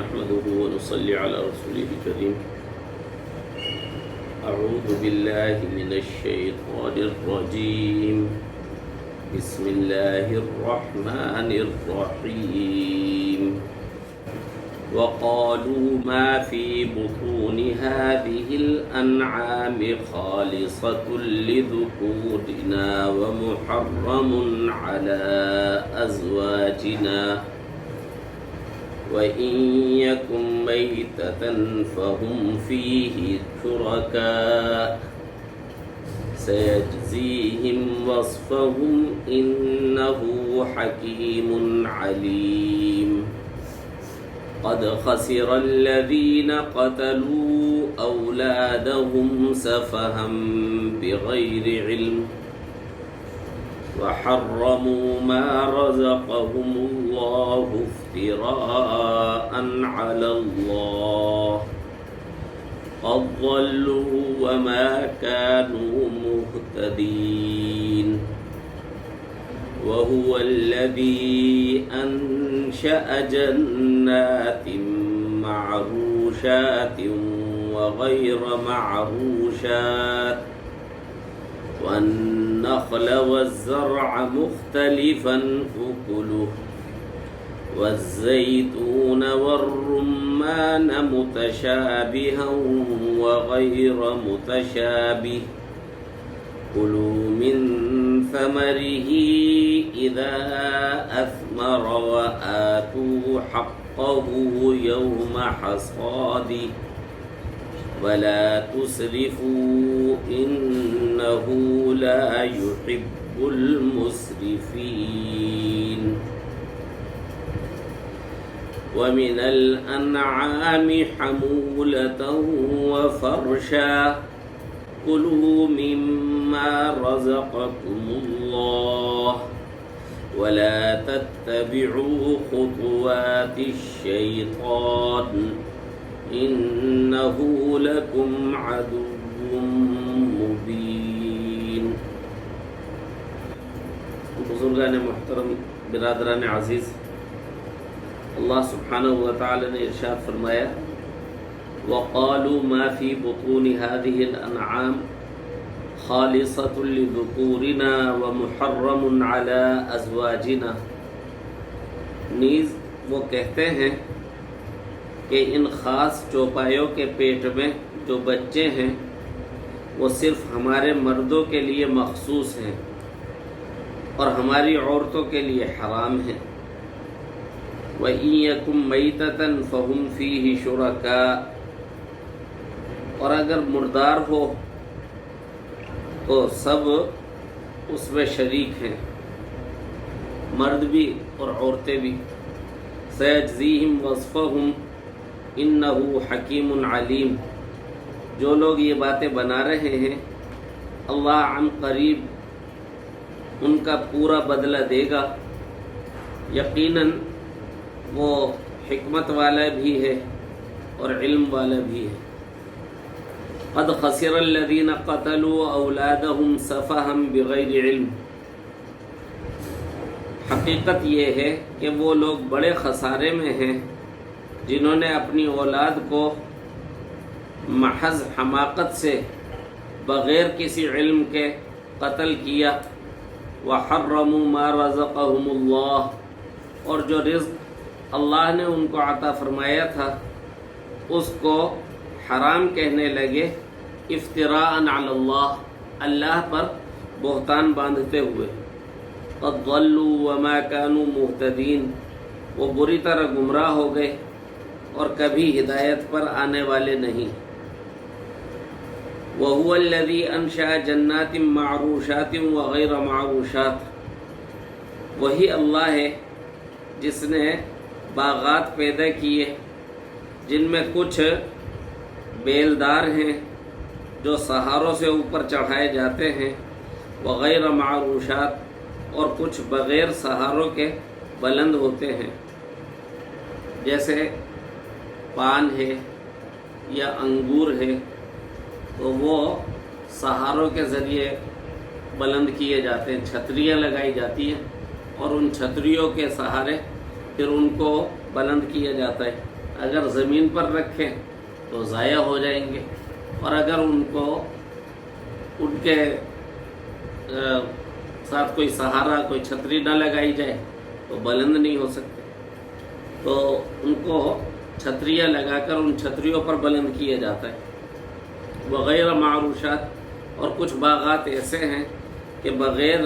نحمده ونصلي على رسوله الكريم. أعوذ بالله من الشيطان الرجيم. بسم الله الرحمن الرحيم. وقالوا ما في بطون هذه الأنعام خالصة لذكورنا ومحرم على أزواجنا وإن يكن ميتة فهم فيه شركاء سيجزيهم وصفهم إنه حكيم عليم. قد خسر الذين قتلوا أولادهم سفها بغير علم وحرموا ما رزقهم الله افتراء على الله قد ضلوا وما كانوا مهتدين. وهو الذي أنشأ جنات معروشات وغير معروشات والنخل والزرع مختلفا أكله والزيتون والرمان متشابها وغير متشابه كلوا من ثمره إذا أثمر وآتوا حقه يوم حصاده ولا تسرفوا إنه لا يحب المسرفين. ومن الأنعام حمولة وفرشا كلوا مما رزقكم الله ولا تتبعوا خطوات الشيطان إنه لكم عدو مبين. بزرگان محترم، برادران عزیز، اللہ سبحانہ وتعالی نے ارشاد فرمایا وقالوا ما في بطون هذه الأنعام خالصة لذكورنا ومحرم على أزواجنا. نیز وہ کہتے ہیں کہ ان خاص چوپایوں کے پیٹ میں جو بچے ہیں وہ صرف ہمارے مردوں کے لیے مخصوص ہیں اور ہماری عورتوں کے لیے حرام ہیں. وَإِن يَكُن مَيْتَةً فَهُمْ فِيهِ شُرَكَاء، اور اگر مردار ہو تو سب اس میں شریک ہیں، مرد بھی اور عورتیں بھی. سَيَجْزِيهِمْ وَصْفَهُمْ إِنَّهُ حَكِيمٌ عَلِيمٌ. جو لوگ یہ باتیں بنا رہے ہیں اللہ عن قریب ان کا پورا بدلہ دے گا. یقیناً وہ حکمت والا بھی ہے اور علم والا بھی ہے. قد خسر الذين قتلوا اولادهم سفها بغیر علم. حقیقت یہ ہے کہ وہ لوگ بڑے خسارے میں ہیں جنہوں نے اپنی اولاد کو محض حماقت سے بغیر کسی علم کے قتل کیا. وحرموا ما رزقهم اللہ، اور جو رزق اللہ نے ان کو عطا فرمایا تھا اس کو حرام کہنے لگے. افتراء علی اللہ، اللہ پر بہتان باندھتے ہوئے. قد ضلوا وما كانوا مهتدین، وہ بری طرح گمراہ ہو گئے اور کبھی ہدایت پر آنے والے نہیں. وَهُوَ الَّذِي أَنشَأَ جَنَّاتٍ مَّعْرُوشَاتٍ وَغَيْرَ مَعْرُوشَاتٍ، وہی اللہ ہے جس نے باغات پیدا کیے جن میں کچھ بیلدار ہیں جو سہاروں سے اوپر چڑھائے جاتے ہیں، وغیر معروشات، اور کچھ بغیر سہاروں کے بلند ہوتے ہیں، جیسے پان ہے یا انگور ہے تو وہ سہاروں کے ذریعے بلند کیے جاتے ہیں، چھتریاں لگائی جاتی ہیں اور ان چھتریوں کے سہارے پھر ان کو بلند کیا جاتا ہے. اگر زمین پر رکھیں تو ضائع ہو جائیں گے، اور اگر ان کو ان کے ساتھ کوئی سہارا، کوئی چھتری نہ لگائی جائے تو بلند نہیں ہو سکتے، تو ان کو چھتریاں لگا کر ان چھتریوں پر بلند کیا جاتا ہے۔ وغیرہ معروشات، اور کچھ باغات ایسے ہیں کہ بغیر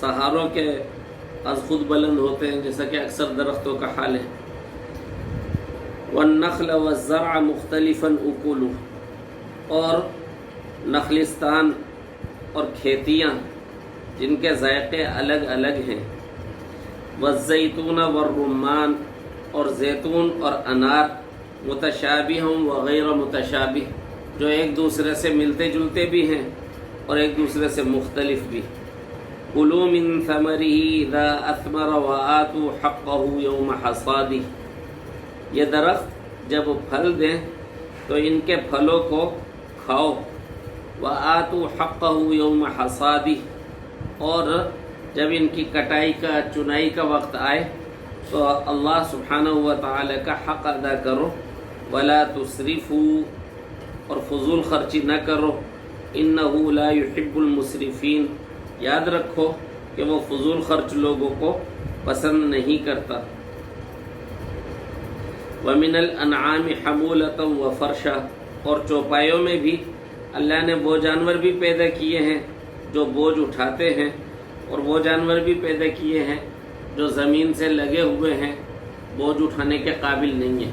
سہاروں کے از خود بلند ہوتے ہیں، جیسا کہ اکثر درختوں کا حال ہے۔ والنخل والزرع مختلفا اکلہ، اور نخلستان اور کھیتیاں جن کے ذائقے الگ الگ ہیں۔ والزیتون والرمان، اور زیتون اور انار، متشابہ وغیر متشابہ، جو ایک دوسرے سے ملتے جلتے بھی ہیں اور ایک دوسرے سے مختلف بھی۔ کلوا من ثمرہ اذا اثمر وآتوا حقہ یوم حصادہ، یہ درخت جب پھل دیں تو ان کے پھلوں کو کھاؤ۔ وآتوا حقہ یوم حصادہ، اور جب ان کی کٹائی کا، چنائی کا وقت آئے تو اللہ سبحانہ و تعالی کا حق ادا کرو۔ ولا تسرفوا، اور فضول خرچی نہ کرو۔ انہ لا یحب المسرفین، یاد رکھو کہ وہ فضول خرچ لوگوں کو پسند نہیں کرتا۔ ومن الانعام حمولۃ وفرشا، اور چوپایوں میں بھی اللہ نے وہ جانور بھی پیدا کیے ہیں جو بوجھ اٹھاتے ہیں، اور وہ جانور بھی پیدا کیے ہیں جو زمین سے لگے ہوئے ہیں، بوجھ اٹھانے کے قابل نہیں ہیں۔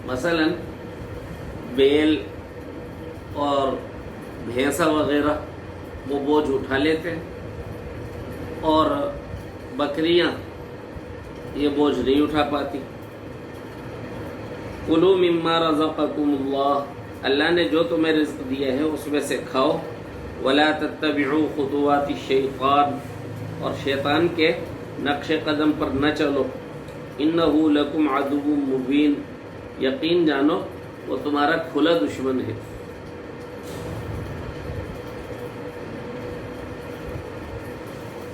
مثلا بیل اور بھینسا وغیرہ وہ بوجھ اٹھا لیتے ہیں، اور بکریاں یہ بوجھ نہیں اٹھا پاتی۔ کلوا مما رزقکم اللہ، اللہ نے جو تمہیں رزق دیا ہے اس میں سے کھاؤ۔ ولا تتبعوا خطوات الشیطان، اور شیطان کے نقش قدم پر نہ چلو۔ انہ لکم عدو مبین، یقین جانو وہ تمہارا کھلا دشمن ہے۔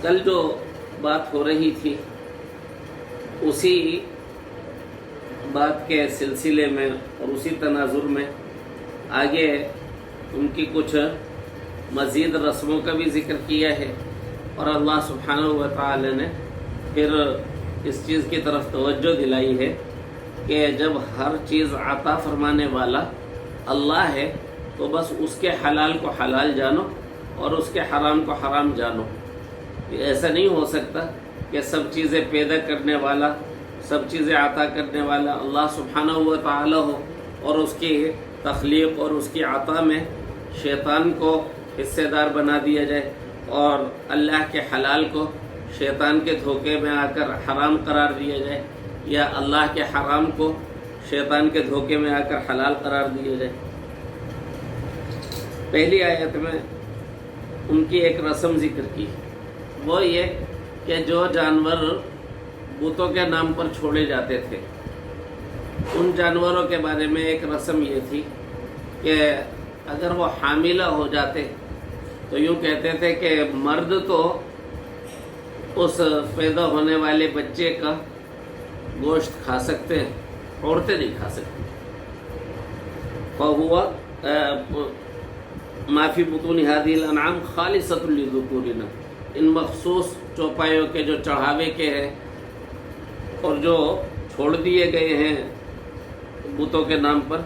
کل جو بات ہو رہی تھی اسی بات کے سلسلے میں اور اسی تناظر میں آگے ان کی کچھ مزید رسموں کا بھی ذکر کیا ہے، اور اللہ سبحانہ و تعالی نے پھر اس چیز کی طرف توجہ دلائی ہے کہ جب ہر چیز عطا فرمانے والا اللہ ہے تو بس اس کے حلال کو حلال جانو اور اس کے حرام کو حرام جانو۔ ایسا نہیں ہو سکتا کہ سب چیزیں پیدا کرنے والا، سب چیزیں عطا کرنے والا اللہ سبحانہ و تعالی ہو، اور اس کی تخلیق اور اس کی عطا میں شیطان کو حصے دار بنا دیا جائے، اور اللہ کے حلال کو شیطان کے دھوکے میں آ کر حرام قرار دیا جائے، یا اللہ کے حرام کو شیطان کے دھوکے میں آ کر حلال قرار دیا جائے۔ پہلی آیت میں ان کی ایک رسم ذکر کی، وہ یہ کہ جو جانور بتوں کے نام پر چھوڑے جاتے تھے ان جانوروں کے بارے میں ایک رسم یہ تھی کہ اگر وہ حاملہ ہو جاتے تو یوں کہتے تھے کہ مرد تو اس پیدا ہونے والے بچے کا گوشت کھا سکتے ہیں، عورتیں نہیں کھا سکتی۔ فَهُوَ مَا فِي بُطُونِ هَذِهِ الْأَنْعَامِ خَالِصَةٌ لِذُكُورِنَا، ان مخصوص چوپایوں کے جو چڑھاوے کے ہیں اور جو چھوڑ دیے گئے ہیں بتوں کے نام پر،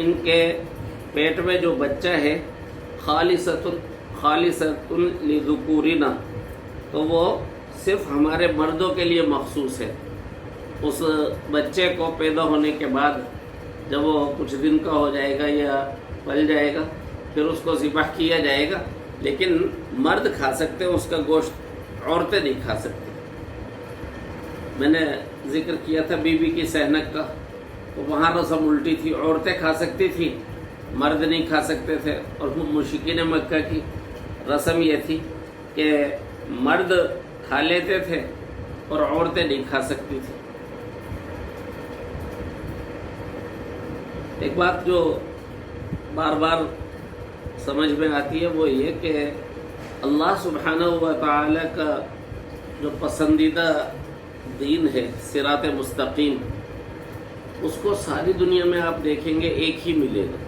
ان کے پیٹ میں جو بچہ ہے خالصۃ لذکورنا، تو وہ صرف ہمارے مردوں کے لیے مخصوص ہے۔ اس بچے کو پیدا ہونے کے بعد جب وہ کچھ دن کا ہو جائے گا یا پل جائے گا پھر اس کو ذبح کیا جائے گا، لیکن مرد کھا سکتے ہیں اس کا گوشت، عورتیں نہیں کھا سکتی۔ میں نے ذکر کیا تھا بی بی کی سحنک کا، تو وہاں رسم الٹی تھی، عورتیں کھا سکتی تھی، مرد نہیں کھا سکتے تھے، اور مشرکین مکہ کی رسم یہ تھی کہ مرد کھا لیتے تھے اور عورتیں نہیں کھا سکتی تھی۔ ایک بات جو بار بار سمجھ میں آتی ہے وہ یہ کہ اللہ سبحانہ و تعالی کا جو پسندیدہ دین ہے صراط مستقیم، اس کو ساری دنیا میں آپ دیکھیں گے ایک ہی ملے گا،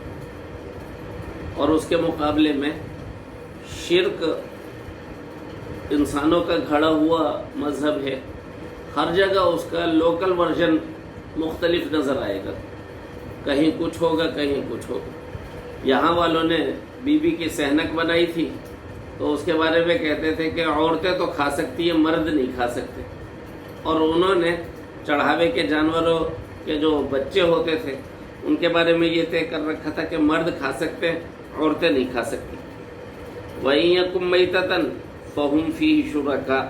اور اس کے مقابلے میں شرک انسانوں کا گھڑا ہوا مذہب ہے، ہر جگہ اس کا لوکل ورژن مختلف نظر آئے گا، کہیں کچھ ہوگا کہیں کچھ ہوگا۔ یہاں والوں نے بی بی کی سہنک بنائی تھی تو اس کے بارے میں کہتے تھے کہ عورتیں تو کھا سکتی ہیں، مرد نہیں کھا سکتے، اور انہوں نے چڑھاوے کے جانوروں کے جو بچے ہوتے تھے ان کے بارے میں یہ طے کر رکھا تھا کہ مرد کھا سکتے ہیں، عورتیں نہیں کھا سکتی۔ وَإِن يَكُن مَيْتَةً فَهُمْ فِيهِ شُرَكَاء،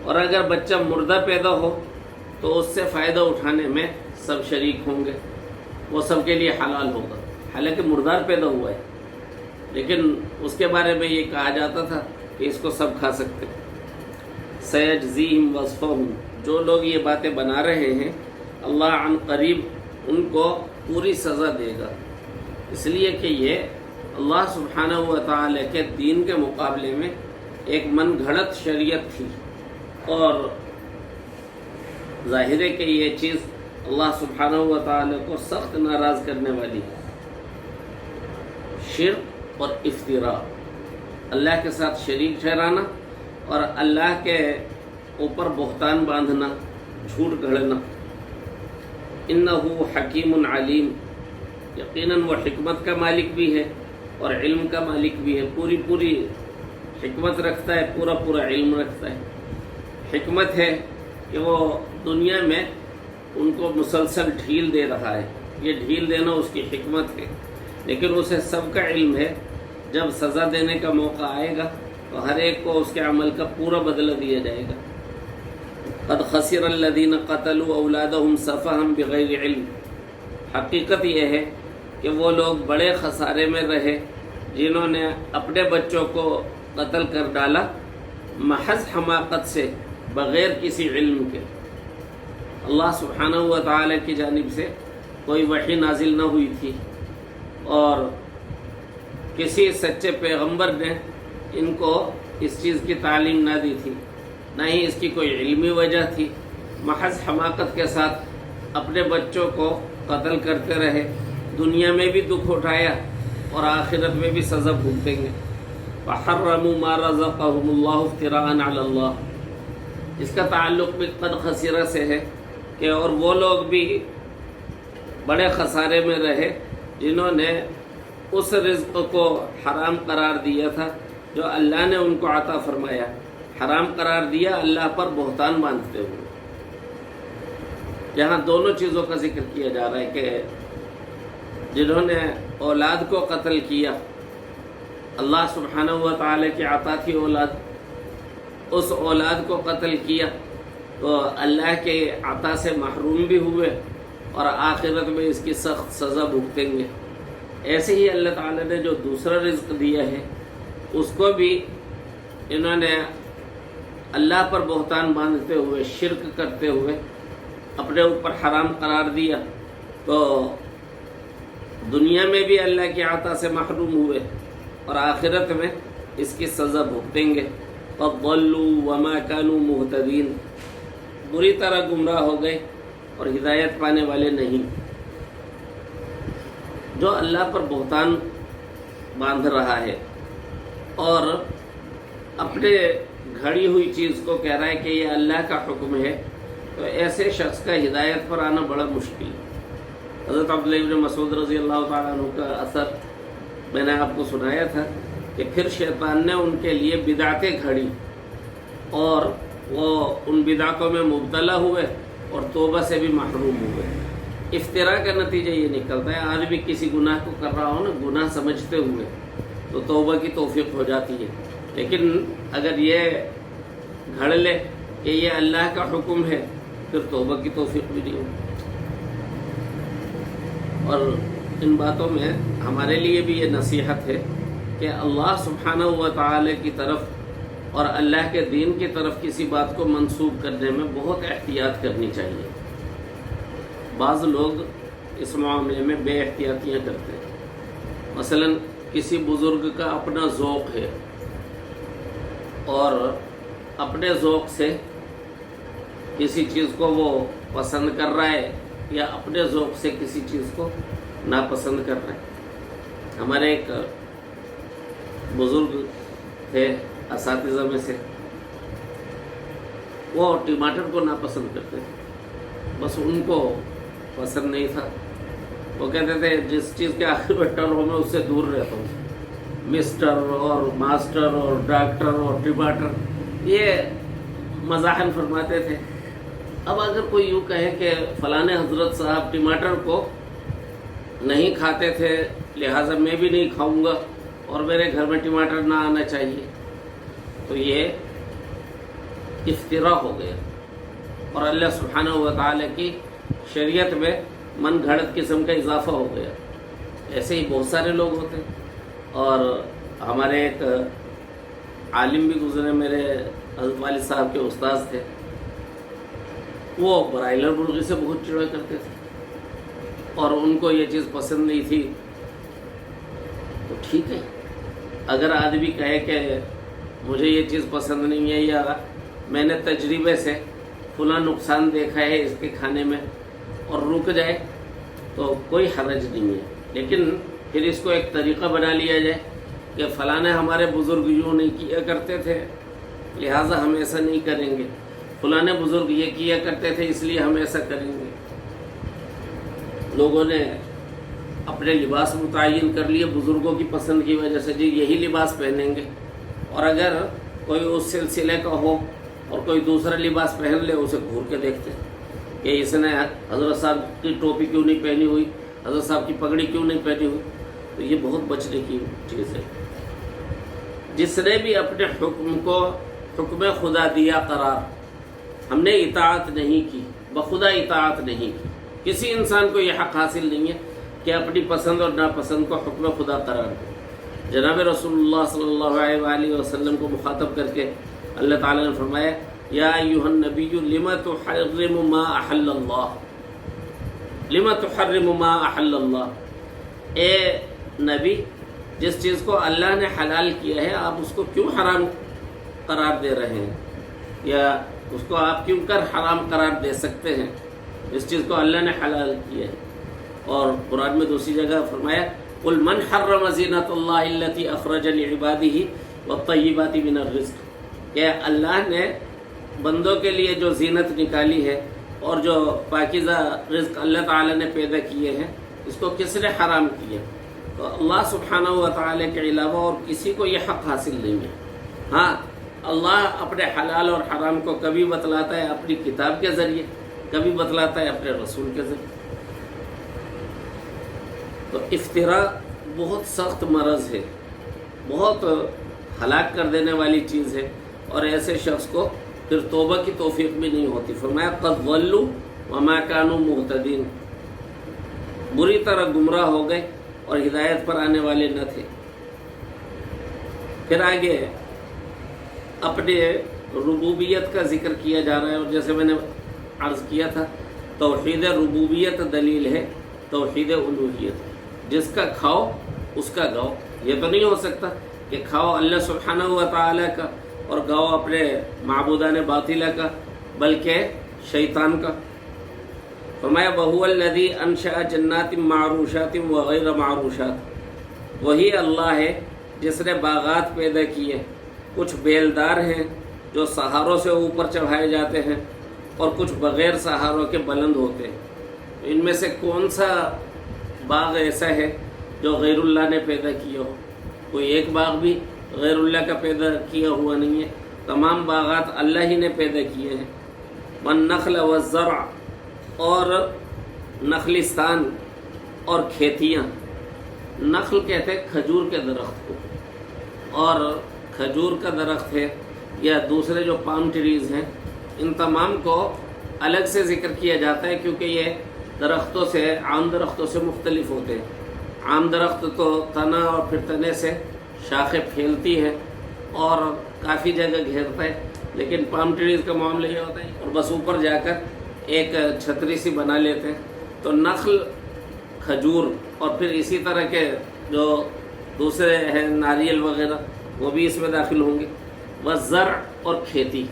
اور اگر بچہ مردہ پیدا ہو تو اس سے فائدہ اٹھانے میں سب شریک ہوں گے، وہ سب کے لیے حلال ہوگا، حالانکہ مردار پیدا ہوا ہے، لیکن اس کے بارے میں یہ کہا جاتا تھا کہ اس کو سب کھا سکتے۔ سَيَجْزِيهِمْ وَصْفَهُمْ، جو لوگ یہ باتیں بنا رہے ہیں اللہ عن قریب ان کو پوری سزا دے گا، اس لیے کہ یہ اللہ سبحانہ و تعالی کے دین کے مقابلے میں ایک من گھڑت شریعت تھی، اور ظاہر ہے کہ یہ چیز اللہ سبحانہ و تعالی کو سخت ناراض کرنے والی ہے۔ شرک اور افتراء، اللہ کے ساتھ شریک ٹھہرانا اور اللہ کے اوپر بہتان باندھنا، جھوٹ گھڑنا۔ انہ حکیم علیم، یقیناً وہ حکمت کا مالک بھی ہے اور علم کا مالک بھی ہے، پوری حکمت رکھتا ہے، پورا علم رکھتا ہے۔ حکمت ہے کہ وہ دنیا میں ان کو مسلسل ڈھیل دے رہا ہے، یہ ڈھیل دینا اس کی حکمت ہے، لیکن اسے سب کا علم ہے جب سزا دینے کا موقع آئے گا تو ہر ایک کو اس کے عمل کا پورا بدلہ دیا جائے گا۔ قد خسر الذین قتلوا اولادہم سفہا بغیر علم، حقیقت یہ ہے کہ وہ لوگ بڑے خسارے میں رہے جنہوں نے اپنے بچوں کو قتل کر ڈالا محض حماقت سے، بغیر کسی علم کے۔ اللہ سبحانہ و تعالی کی جانب سے کوئی وحی نازل نہ ہوئی تھی، اور کسی سچے پیغمبر نے ان کو اس چیز کی تعلیم نہ دی تھی، نہ ہی اس کی کوئی علمی وجہ تھی، محض حماقت کے ساتھ اپنے بچوں کو قتل کرتے رہے، دنیا میں بھی دکھ اٹھایا اور آخرت میں بھی سزا بھگتیں گے۔ وَحَرَّمُوا مَا رَزَقَهُمُ اللَّهُ افْتِرَاءً عَلَى اللَّهِ، اس کا تعلق بھی قد خسرہ سے ہے کہ اور وہ لوگ بھی بڑے خسارے میں رہے جنہوں نے اس رزق کو حرام قرار دیا تھا جو اللہ نے ان کو عطا فرمایا، حرام قرار دیا اللہ پر بہتان باندھتے ہوئے۔ یہاں دونوں چیزوں کا ذکر کیا جا رہا ہے کہ جنہوں نے اولاد کو قتل کیا، اللہ سبحانہ و تعالی کی عطا تھی اولاد، اس اولاد کو قتل کیا تو اللہ کے عطا سے محروم بھی ہوئے اور آخرت میں اس کی سخت سزا بھگتیں گے۔ ایسے ہی اللہ تعالی نے جو دوسرا رزق دیا ہے اس کو بھی انہوں نے اللہ پر بہتان باندھتے ہوئے، شرک کرتے ہوئے اپنے اوپر حرام قرار دیا، تو دنیا میں بھی اللہ کی عطا سے محروم ہوئے اور آخرت میں اس کی سزا بھگتیں گے۔ فَضَلُّوا وَمَا كَانُوا مُهْتَدِينَ، بری طرح گمراہ ہو گئے اور ہدایت پانے والے نہیں۔ جو اللہ پر بہتان باندھ رہا ہے اور اپنے گھڑی ہوئی چیز کو کہہ رہا ہے کہ یہ اللہ کا حکم ہے، تو ایسے شخص کا ہدایت پر آنا بڑا مشکل ہے۔ حضرت عبداللہ بن مسعود رضی اللہ تعالیٰ عنہ کا اثر میں نے آپ کو سنایا تھا کہ پھر شیطان نے ان کے لیے بدعتیں گھڑی اور وہ ان بدعتوں میں مبتلا ہوئے اور توبہ سے بھی محروم ہوئے۔ افتراء کا نتیجہ یہ نکلتا ہے، آج بھی کسی گناہ کو کر رہا ہو نا، گناہ سمجھتے ہوئے، تو توبہ کی توفیق ہو جاتی ہے، لیکن اگر یہ گھڑ لے کہ یہ اللہ کا حکم ہے پھر توبہ کی توفیق بھی نہیں ہوگی۔ اور ان باتوں میں ہمارے لیے بھی یہ نصیحت ہے کہ اللہ سبحانہ و تعالی کی طرف اور اللہ کے دین کی طرف کسی بات کو منسوب کرنے میں بہت احتیاط کرنی چاہیے۔ بعض لوگ اس معاملے میں بے احتیاطیاں کرتے ہیں، مثلا کسی بزرگ کا اپنا ذوق ہے اور اپنے ذوق سے کسی چیز کو وہ پسند کر رہا ہے یا اپنے ذوق سے کسی چیز کو ناپسند کر رہے ہیں۔ ہمارے ایک بزرگ تھے اساتذہ میں سے، وہ ٹماٹر کو ناپسند کرتے تھے، بس ان کو پسند نہیں تھا۔ وہ کہتے تھے جس چیز کے آخر میں ٹر ہو میں اس سے دور رہتا ہوں، مسٹر اور ماسٹر اور ڈاکٹر اور ٹماٹر، یہ مزاحن فرماتے تھے۔ اب اگر کوئی یوں کہے کہ فلاں حضرت صاحب ٹماٹر کو نہیں کھاتے تھے لہٰذا میں بھی نہیں کھاؤں گا اور میرے گھر میں ٹماٹر نہ آنا چاہیے، تو یہ افتراء ہو گیا، اور اللہ سبحانہ و تعالی کی شریعت میں من گھڑت قسم کا اضافہ ہو گیا۔ ایسے ہی بہت سارے لوگ ہوتے ہیں۔ اور ہمارے ایک عالم بھی گزرے، میرے حضرت والد صاحب کے استاذ تھے، وہ برائلر مرغی سے بہت چڑا کرتے تھے اور ان کو یہ چیز پسند نہیں تھی۔ تو ٹھیک ہے، اگر آدمی کہے کہ مجھے یہ چیز پسند نہیں ہے یا میں نے تجربے سے فلاں نقصان دیکھا ہے اس کے کھانے میں اور رک جائے تو کوئی حرج نہیں ہے، لیکن پھر اس کو ایک طریقہ بنا لیا جائے کہ فلاں ہمارے بزرگ یوں نہیں کیا کرتے تھے لہٰذا ہم ایسا نہیں کریں گے، فلاں بزرگ یہ کیا کرتے تھے اس لیے ہم ایسا کریں گے۔ لوگوں نے اپنے لباس متعین کر لیے بزرگوں کی پسند کی وجہ سے، جی یہی لباس پہنیں گے، اور اگر کوئی اس سلسلے کا ہو اور کوئی دوسرا لباس پہن لے اسے گھور کے دیکھتے کہ اس نے حضرت صاحب کی ٹوپی کیوں نہیں پہنی ہوئی، حضرت صاحب کی پگڑی کیوں نہیں پہنی ہوئی۔ تو یہ بہت بچنے کی چیز ہے۔ جس نے بھی اپنے حکم کو حکم خدا دیا قرار، ہم نے اطاعت نہیں کی، بخدا اطاعت نہیں کی، کسی انسان کو یہ حق حاصل نہیں ہے کہ اپنی پسند اور ناپسند کو حکم خدا قرار دے۔ جناب رسول اللہ صلی اللہ علیہ وآلہ وسلم کو مخاطب کر کے اللہ تعالیٰ نے فرمایا یا ایھا النبی لم تحرم ما احل اللہ، لم تحرم ما احل اللہ، اے نبی جس چیز کو اللہ نے حلال کیا ہے آپ اس کو کیوں حرام قرار دے رہے ہیں، یا اس کو آپ کیوں کر حرام قرار دے سکتے ہیں، اس چیز کو اللہ نے حلال کیا ہے۔ اور قرآن میں دوسری جگہ فرمایا قل من حرم زینۃ اللہ التی اخرج لعبادہ والطیبات من الرزق، کہ اللہ نے بندوں کے لیے جو زینت نکالی ہے اور جو پاکیزہ رزق اللہ تعالی نے پیدا کیے ہیں اس کو کس نے حرام کیا؟ تو اللہ سبحانہ و تعالی کے علاوہ اور کسی کو یہ حق حاصل نہیں ہے۔ ہاں اللہ اپنے حلال اور حرام کو کبھی بتلاتا ہے اپنی کتاب کے ذریعے، کبھی بتلاتا ہے اپنے رسول کے ذریعے۔ تو افتراء بہت سخت مرض ہے، بہت ہلاک کر دینے والی چیز ہے، اور ایسے شخص کو پھر توبہ کی توفیق بھی نہیں ہوتی۔ فرمایا قد ضلوا وما كانوا مهتدين، بری طرح گمراہ ہو گئے اور ہدایت پر آنے والے نہ تھے۔ پھر آگے اپنے ربوبیت کا ذکر کیا جا رہا ہے، اور جیسے میں نے عرض کیا تھا توحید ربوبیت دلیل ہے توحید الوہیت، جس کا کھاؤ اس کا گاؤ۔ یہ تو نہیں ہو سکتا کہ کھاؤ اللہ سبحانہ و تعالی کا اور گاؤ اپنے معبودان باطلہ کا، بلکہ شیطان کا۔ فرمایا وَهُوَ الَّذِي أَنشَأَ جَنَّاتٍ مَعْرُوشَاتٍ وَغَيْرَ مَعْرُوشَاتٍ، وہی اللہ ہے جس نے باغات پیدا کیے، کچھ بیلدار ہیں جو سہاروں سے اوپر چڑھائے جاتے ہیں اور کچھ بغیر سہاروں کے بلند ہوتے ہیں۔ ان میں سے کون سا باغ ایسا ہے جو غیر اللہ نے پیدا کیا ہو؟ کوئی ایک باغ بھی غیر اللہ کا پیدا کیا ہوا نہیں ہے، تمام باغات اللہ ہی نے پیدا کیے ہیں۔ والنخل والزرع، اور نخلستان اور کھیتیاں، نخل کہتے ہیں کھجور کے درخت کو، اور کھجور کا درخت ہے یا دوسرے جو پام ٹریز ہیں، ان تمام کو الگ سے ذکر کیا جاتا ہے کیونکہ یہ درختوں سے، عام درختوں سے مختلف ہوتے ہیں۔ عام درخت تو تنا اور پھر تنے سے شاخیں پھیلتی ہے اور کافی جگہ گھیرتا ہے، لیکن پام ٹریز کا معاملہ یہ ہوتا ہے اور بس اوپر جا کر ایک چھتری سی بنا لیتے ہیں۔ تو نخل، کھجور، اور پھر اسی طرح کے جو دوسرے ہیں ناریل وغیرہ وہ بھی اس میں داخل ہوں گے۔ والزرع، اور کھیتی۔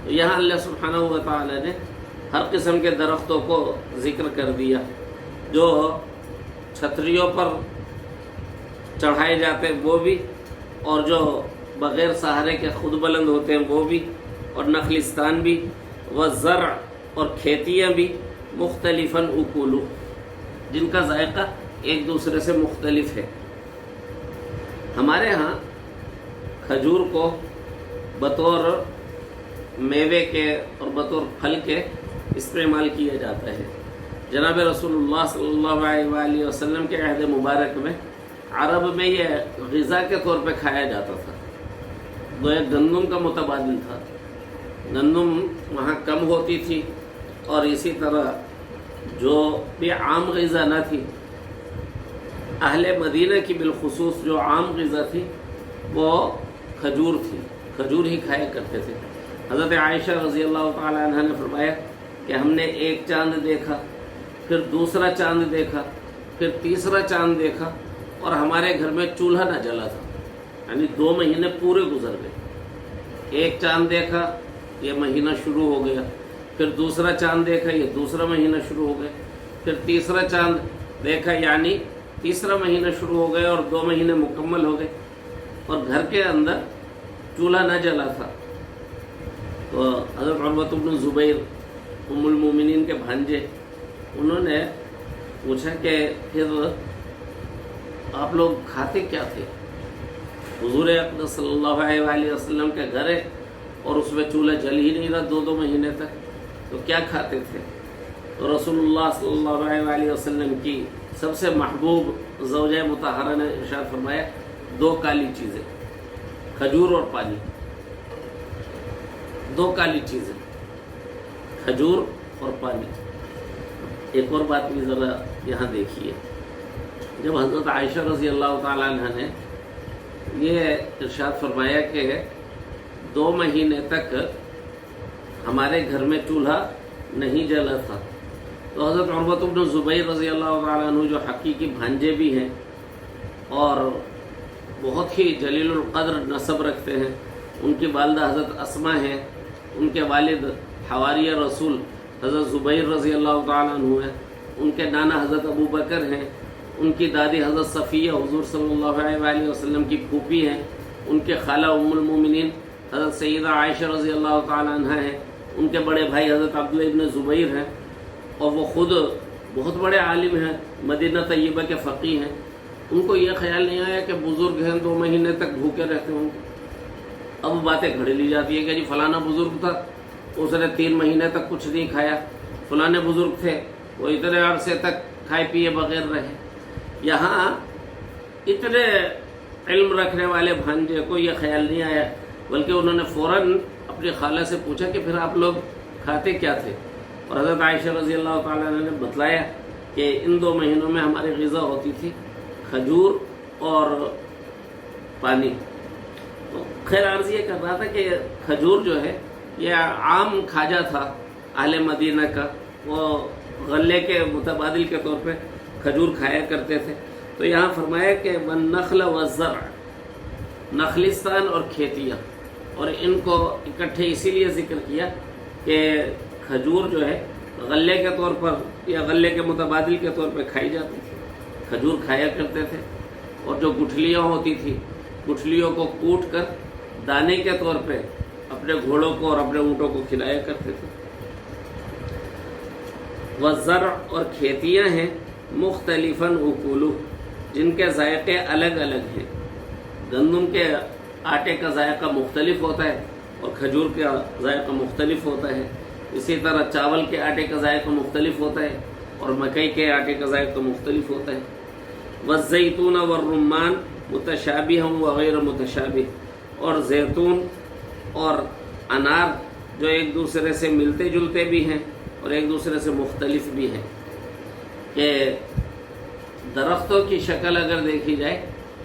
تو یہاں اللہ سبحانہ و تعالی نے ہر قسم کے درختوں کو ذکر کر دیا، جو چھتریوں پر چڑھائے جاتے ہیں وہ بھی، اور جو بغیر سہارے کے خود بلند ہوتے ہیں وہ بھی، اور نخلستان بھی، والزرع اور کھیتیاں بھی، مختلفاً اکولو جن کا ذائقہ ایک دوسرے سے مختلف ہے۔ ہمارے ہاں کھجور کو بطور میوے کے اور بطور پھل کے استعمال کیا جاتا ہے۔ جناب رسول اللہ صلی اللہ علیہ وآلہ وسلم کے عہد مبارک میں عرب میں یہ غذا کے طور پہ کھایا جاتا تھا، گویا گندم کا متبادل تھا۔ گندم وہاں کم ہوتی تھی، اور اسی طرح جو بھی عام غذا نہ تھی، اہل مدینہ کی بالخصوص جو عام غذا تھی وہ کھجور تھی، کھجور ہی کھایا کرتے تھے۔ حضرت عائشہ رضی اللہ تعالی عنہ نے فرمایا کہ ہم نے ایک چاند دیکھا، پھر دوسرا چاند دیکھا، پھر تیسرا چاند دیکھا، اور ہمارے گھر میں چولہا نہ جلا تھا، یعنی 2 مہینے پورے گزر گئے۔ ایک چاند دیکھا، یہ مہینہ شروع ہو گیا، پھر دوسرا چاند دیکھا، یہ دوسرا مہینہ شروع ہو گیا، پھر تیسرا چاند دیکھا، یعنی تیسرا مہینہ شروع ہو گیا، اور 2 مہینے مکمل ہو گئے، اور گھر کے اندر چولہا نہ جلا تھا۔ تو حضرت عروۃ بن زبیر ام المومنین کے بھانجے، انہوں نے پوچھا کہ پھر آپ لوگ کھاتے کیا تھے؟ حضور اقدس صلی اللہ علیہ وآلہ وسلم کے گھر ہے اور اس میں چولہا جل ہی نہیں رہا 2 مہینے تک، تو کیا کھاتے تھے؟ تو رسول اللہ صلی اللہ علیہ وآلہ وسلم کی سب سے محبوب زوجہ مطہرہ نے ارشاد فرمایا 2 کالی چیزیں، کھجور اور پانی، 2 کالی چیزیں، کھجور اور پانی۔ ایک اور بات بھی ذرا یہاں دیکھیے، جب حضرت عائشہ رضی اللہ تعالیٰ عنہ نے یہ ارشاد فرمایا کہ 2 مہینے تک ہمارے گھر میں چولہا نہیں جلا تھا، تو حضرت عروۃ بن زبیر رضی اللہ تعالیٰ عنہ جو حقیقی بھانجے بھی ہیں اور بہت ہی جلیل القدر نسب رکھتے ہیں، ان کی والدہ حضرت اسماء ہیں، ان کے والد حواریہ رسول حضرت زبیر رضی اللہ تعالیٰ عنہ ہیں، ان کے نانا حضرت ابو بکر ہیں، ان کی دادی حضرت صفیہ حضور صلی اللہ علیہ وآلہ وسلم کی پھوپھی ہیں، ان کے خالہ ام المومنین حضرت سیدہ عائشہ رضی اللہ تعالیٰ عنہ ہیں، ان کے بڑے بھائی حضرت عبداللہ ابن زبیر ہیں، اور وہ خود بہت بڑے عالم ہیں، مدینہ طیبہ کے فقیہ ہیں۔ ان کو یہ خیال نہیں آیا کہ بزرگ ہیں 2 مہینے تک بھوکے رہتے ہوں گے۔ اب باتیں گھڑی لی جاتی ہے کہ جی فلانا بزرگ تھا، اس نے 3 مہینے تک کچھ نہیں کھایا، فلانے بزرگ تھے وہ اتنے عرصے تک کھائے پیے بغیر رہے۔ یہاں اتنے علم رکھنے والے بھانجے کو یہ خیال نہیں آیا، بلکہ انہوں نے فوراً اپنی خالہ سے پوچھا کہ پھر آپ لوگ کھاتے کیا تھے؟ اور حضرت عائشہ رضی اللہ تعالیٰ عنہ نے بتلایا کہ ان 2 مہینوں میں ہماری غذا ہوتی تھی کھجور اور پانی۔ تو خیر عرض یہ کر رہا تھا کہ کھجور جو ہے یہ عام کھاجا تھا اہل مدینہ کا، وہ غلے کے متبادل کے طور پہ کھجور کھایا کرتے تھے۔ تو یہاں فرمایا کہ والنخل والزرع، نخلستان اور کھیتیاں، اور ان کو اکٹھے اسی لیے ذکر کیا کہ کھجور جو ہے غلے کے طور پر یا غلے کے متبادل کے طور پہ کھائی جاتی تھی، کھجور کھایا کرتے تھے، اور جو گٹھلیاں ہوتی تھی گٹھلیوں کو کوٹ کر دانے کے طور پہ اپنے گھوڑوں کو اور اپنے اونٹوں کو کھلایا کرتے تھے۔ والزرع اور کھیتیاں ہیں مختلفاً اکولو جن کے ذائقے الگ الگ ہیں۔ گندم کے آٹے کا ذائقہ مختلف ہوتا ہے اور کھجور کا ذائقہ مختلف ہوتا ہے، اسی طرح چاول کے آٹے کا ذائقہ مختلف ہوتا ہے اور مکئی کے آٹے کا ذائقہ مختلف ہوتا ہے۔ والزیتون والرمان متشابہ وغیر متشابہ، اور زیتون اور انار جو ایک دوسرے سے ملتے جلتے بھی ہیں اور ایک دوسرے سے مختلف بھی ہیں، کہ درختوں کی شکل اگر دیکھی جائے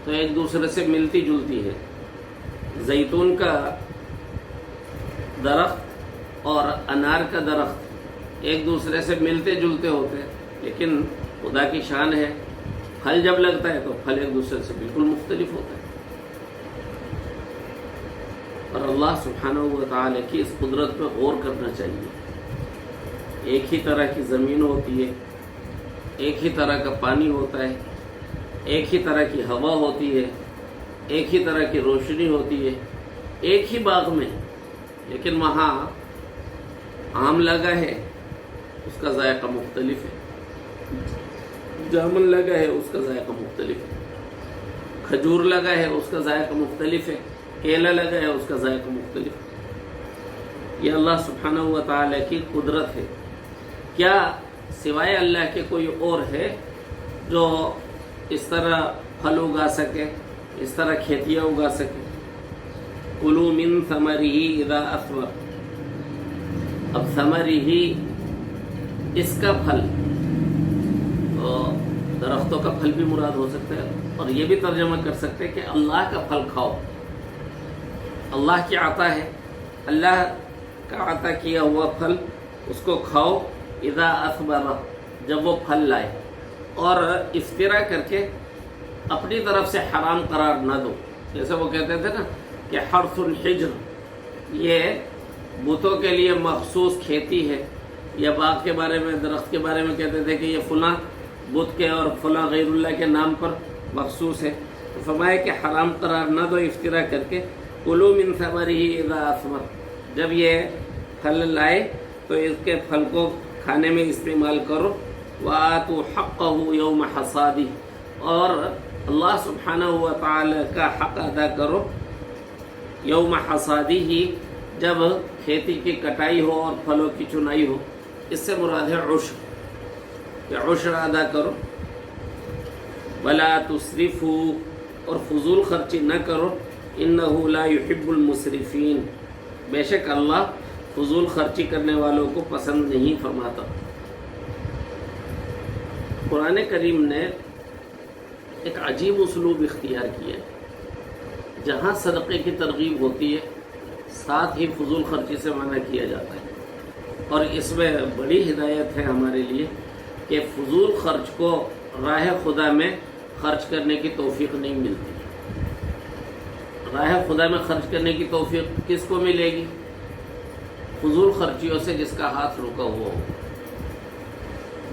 تو ایک دوسرے سے ملتی جلتی ہے۔ زیتون کا درخت اور انار کا درخت ایک دوسرے سے ملتے جلتے ہوتے ہیں، لیکن خدا کی شان ہے پھل جب لگتا ہے تو پھل ایک دوسرے سے بالکل مختلف ہوتا ہے۔ اور اللہ سبحانہ و تعالی کی اس قدرت پہ غور کرنا چاہیے ایک ہی طرح کی زمین ہوتی ہے، ایک ہی طرح کا پانی ہوتا ہے، ایک ہی طرح کی ہوا ہوتی ہے، ایک ہی طرح کی روشنی ہوتی ہے، ایک ہی باغ میں، لیکن وہاں آم لگا ہے اس کا ذائقہ مختلف ہے، جامن لگا ہے اس کا ذائقہ مختلف ہے، کھجور لگا ہے اس کا ذائقہ مختلف ہے، کیلا لگا ہے اس کا ذائقہ مختلف ہے۔ یہ اللہ سبحانہ و تعالی کی قدرت ہے۔ کیا سوائے اللہ کے کوئی اور ہے جو اس طرح پھل اگا سکے، اس طرح کھیتیاں اگا سکے؟ کلوا من ثمرہ اذا اثمر، اب ثمرہ اس کا پھل، تو درختوں کا پھل بھی مراد ہو سکتا ہے، اور یہ بھی ترجمہ کر سکتے ہیں کہ اللہ کا پھل کھاؤ۔ اللہ کی عطا ہے، اللہ کا عطا کیا ہوا پھل اس کو کھاؤ، اذا اثمر، جب وہ پھل لائے، اور افطرا کر کے اپنی طرف سے حرام قرار نہ دو۔ جیسے وہ کہتے تھے نا کہ حرث الحجر، یہ بتوں کے لیے مخصوص کھیتی ہے، یا باغ کے بارے میں، درخت کے بارے میں کہتے تھے کہ یہ فلاں بت کے اور فلاں غیر اللہ کے نام پر مخصوص ہے، تو فرمایا کہ حرام قرار نہ دو افطرا کر کے۔ کلوا من ثمرہ اذا اثمر، جب یہ پھل لائے تو اس کے پھل کو کھانے میں استعمال کرو۔ وآتوا حقہ یوم حصادہ، اور اللہ سبحانہ و تعالی کا حق ادا کرو یوم حصادہ، جب کھیتی کی کٹائی ہو اور پھلوں کی چنائی ہو۔ اس سے مراد ہے عشر، کہ عشر ادا کرو۔ ولا تسرفوا، اور فضول خرچی نہ کرو، انہ لا يحب المسرفین، بے شک اللہ فضول خرچی کرنے والوں کو پسند نہیں فرماتا۔ قرآن کریم نے ایک عجیب اسلوب اختیار کیا ہے، جہاں صدقے کی ترغیب ہوتی ہے ساتھ ہی فضول خرچی سے منع کیا جاتا ہے، اور اس میں بڑی ہدایت ہے ہمارے لیے کہ فضول خرچ کو راہ خدا میں خرچ کرنے کی توفیق نہیں ملتی۔ راہ خدا میں خرچ کرنے کی توفیق کس کو ملے گی؟ فضول خرچیوں سے جس کا ہاتھ رکا ہوا ہو،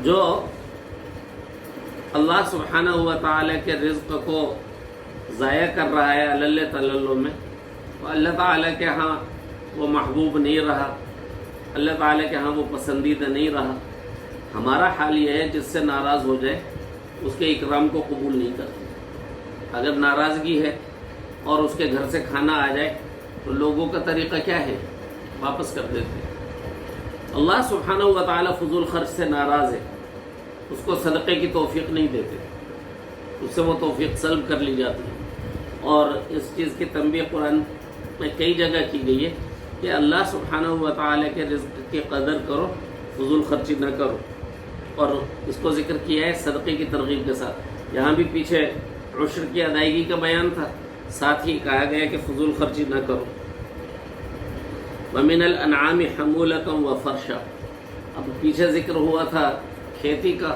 جو اللہ سبحانہ و تعالی کے رزق کو ضائع کر رہا ہے اللہ تعالی میں، تو اللہ تعالی کے ہاں وہ محبوب نہیں رہا، اللہ تعالی کے ہاں وہ پسندیدہ نہیں رہا۔ ہمارا حال یہ ہے جس سے ناراض ہو جائے اس کے اکرام کو قبول نہیں کرتے۔ اگر ناراضگی ہے اور اس کے گھر سے کھانا آ جائے تو لوگوں کا طریقہ کیا ہے؟ واپس کر دیتے ہیں۔ اللہ سبحانہ و تعالی فضول خرچ سے ناراض ہے، اس کو صدقے کی توفیق نہیں دیتے، اس سے وہ توفیق سلب کر لی جاتی ہے۔ اور اس چیز کی تنبیہ قرآن میں کئی جگہ کی گئی ہے کہ اللہ سبحانہ و تعالی کے رزق کی قدر کرو، فضول خرچی نہ کرو، اور اس کو ذکر کیا ہے صدقے کی ترغیب کے ساتھ۔ یہاں بھی پیچھے عشر کی ادائیگی کا بیان تھا، ساتھ ہی کہا گیا کہ فضول خرچی نہ کرو۔ وَمِنَ الْأَنْعَامِ حَمُولَةً وَفَرْشًا، اب پیچھے ذکر ہوا تھا کھیتی کا،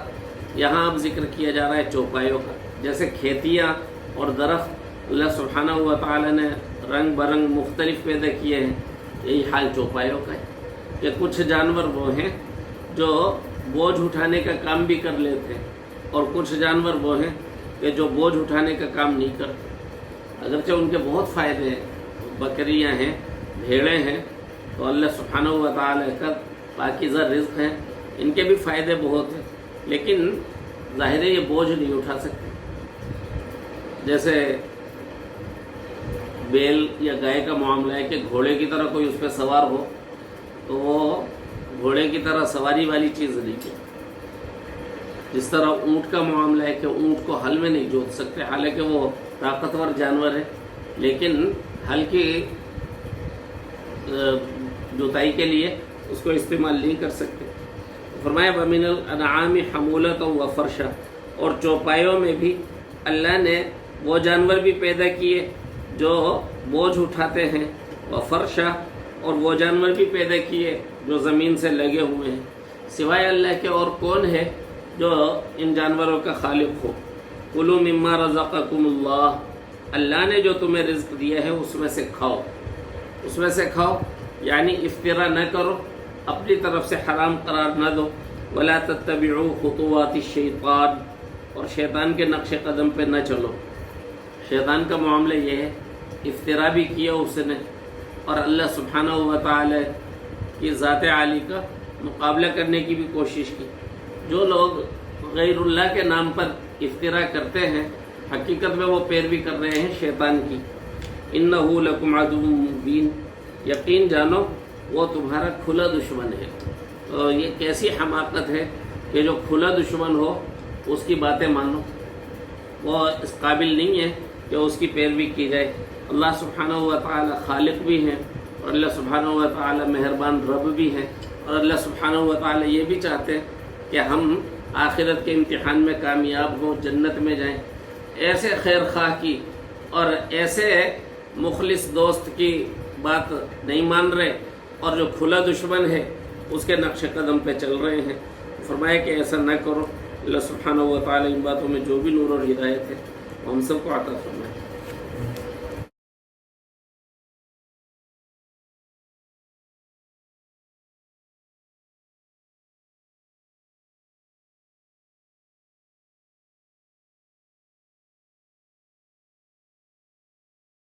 یہاں اب ذکر کیا جا رہا ہے چوپایوں کا۔ جیسے کھیتیاں اور درخت اللہ سبحانہ و تعالی نے رنگ برنگ مختلف پیدا کیے ہیں، یہی حال چوپایوں کا ہے کہ کچھ جانور وہ ہیں جو بوجھ اٹھانے کا کام بھی کر لیتے ہیں، اور کچھ جانور وہ ہیں کہ جو بوجھ اٹھانے کا کام نہیں کرتے، اگرچہ ان کے بہت فائدے ہیں۔ بکریاں ہیں، بھیڑیں ہیں، تو اللہ سبحانہ و تعالی کا پاکیزہ رزق ہے، ان کے بھی فائدے بہت ہیں، لیکن ظاہر ہے یہ بوجھ نہیں اٹھا سکتے۔ جیسے بیل یا گائے کا معاملہ ہے کہ گھوڑے کی طرح کوئی اس پہ سوار ہو تو وہ گھوڑے کی طرح سواری والی چیز نہیں ہے۔ جس طرح اونٹ کا معاملہ ہے کہ اونٹ کو ہل میں نہیں جوت سکتے، حالانکہ وہ طاقتور جانور ہے، لیکن ہل کی جوتائی کے لیے اس کو استعمال نہیں کر سکتے۔ فرمایا وَمِنَ الْأَنْعَامِ حَمُولَةً وَفَرْشًا، اور چوپایوں میں بھی اللہ نے وہ جانور بھی پیدا کیے جو بوجھ اٹھاتے ہیں، وَفَرْشًا، اور وہ جانور بھی پیدا کیے جو زمین سے لگے ہوئے ہیں۔ سوائے اللہ کے اور کون ہے جو ان جانوروں کا خالق ہو؟ کُلُوا مِمَّا رَزَقَكُمُ اللَّهُ، اللہ نے جو تمہیں رزق دیا ہے اس میں سے کھاؤ، اس میں سے کھاؤ، یعنی افطرا نہ کرو، اپنی طرف سے حرام قرار نہ دو. ولا تتبعوا خطوات الشیطان، اور شیطان کے نقش قدم پہ نہ چلو. شیطان کا معاملہ یہ ہے، افطرا بھی کیا اس نے اور اللہ سبحانہ و تعالی کی ذات عالی کا مقابلہ کرنے کی بھی کوشش کی. جو لوگ غیر اللہ کے نام پر افطرا کرتے ہیں حقیقت میں وہ پیروی کر رہے ہیں شیطان کی. انہ لکم عدو مبین، یقین جانو وہ تمہارا کھلا دشمن ہے. تو یہ کیسی حماقت ہے کہ جو کھلا دشمن ہو اس کی باتیں مانو. وہ اس قابل نہیں ہے کہ اس کی پیروی کی جائے. اللہ سبحانہ و تعالی خالق بھی ہیں اور اللہ سبحانہ و تعالی مہربان رب بھی ہیں، اور اللہ سبحانہ و تعالی یہ بھی چاہتے ہیں کہ ہم آخرت کے امتحان میں کامیاب ہوں، جنت میں جائیں. ایسے خیر خواہ کی اور ایسے مخلص دوست کی بات نہیں مان رہے اور جو کھلا دشمن ہے اس کے نقش قدم پہ چل رہے ہیں. فرمایا کہ ایسا نہ کرو. اللہ سبحانہ و تعالی ان باتوں میں جو بھی نور اور ہدایت ہے وہ ہم سب کو عطا فرمائے.